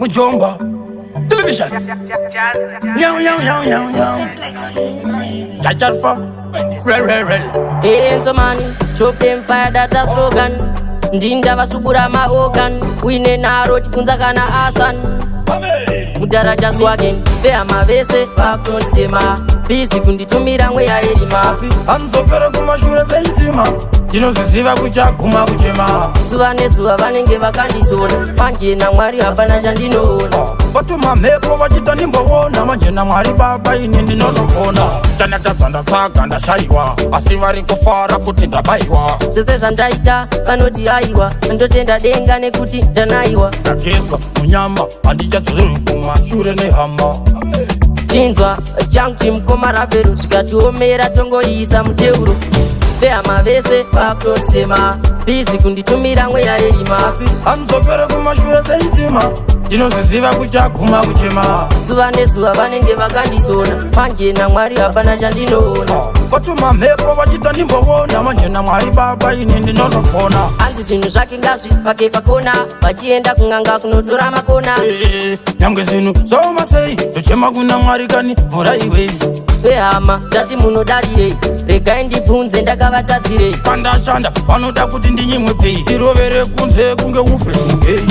Mujomba Television. Yo. Jajal for real. Enzo mani, chop them fire that a slogan. Ndinda vasubura maorgan. Wine naro chifunza kana asan. Mudaraja swagging, vea mavese, pakton sema. Bisi kunditumira mwe ya erima. Anzokera kumashure seitima. Tinozisiva kuchaguma kuchema. Zuva nezuva vanenge vakandisona. Panje na mwari hapana chandinoona. Vatuma mhepo vachita ndimbovona. Manje na mwari baba ini ndinotopona. Chanatadzanda tsvaga ndashaiwa. Asi vari kufara kuti ndabaiwa. Zvese zvandaita vanoti aiwa. Ndotenda denga nekuti ndanaiwa. Ndagezwa munyama handichadzorerwi kumashure nehama. Chinzwa changu chimukoma ravhero zvikatiomera tongoisa muteuro. Vehama vese vakutosema bizi kunditumira mweya yerima. Anzokere kumashure seitima. Ndinozisiva kuchaguma kuchema. Zuva nezuva vanenge vakandisona. Panje na mwari hapana chandinoona. Vatuma mhepo vachita ndimbovona. Manje na mwari baba ini ndinotopona. Hanzi zvinhu zvake ngazvipake pakona. Vachienda kun'anga kunotora makona. Nyamwe zvinhu zvaoma sei. Tochema kuna mwari kani mvura iwei. Vehama ndati munodarirei. Regai ndibvunze ndakavatadzirei. Pandashanda vanoda kuti ndinyimwe pei. Irovere kunze kunge ufe mugei.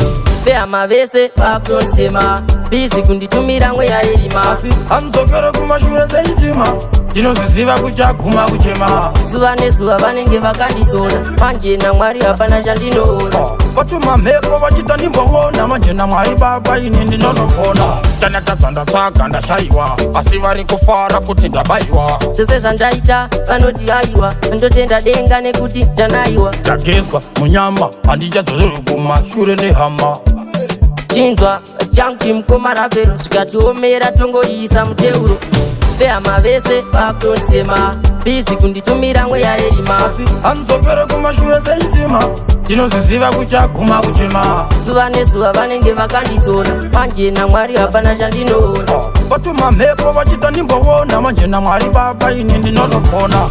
Vehama vese vakutosema bizi kunditumira mweya yerima. Anzokere kumashure seitima. Ndinozisiva kuchaguma kuchema. Zuva nezuva vanenge vakandisona. Panje na mwari hapana chandinoona. Vatuma mhepo vachita ndimbovona. Manje na mwari baba ini ndinotopona. Chanatadzanda tsvaga ndashaiwa. Asi vari kufara kuti ndabaiwa. Zvese zvandaita vanoti aiwa. Ndotenda denga nekuti ndanaiwa. Ndagezwa munyama handichadzorerwi kumashure nehama. Chinzwa changu chimukoma ravhero zvikatiomera tongoisa muteuro. Vehama vese vakutosema bizi kunditumira mweya yerima. Anzokere kumashure seitima. Ndinozisiva kuchaguma kuchema. Zuva nezuva vanenge vakandisona. Panje na mwari hapana chandinoona. Vatuma mhepo vachita ndimbovona. Manje na mwari baba ini ndinotopona.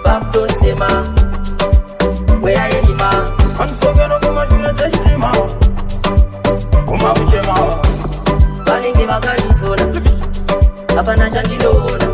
Vakutosema mweya yerima. Anzokere kumashure seitima. Guma kuchema. Vanenge vakandisona hapana chandinoona.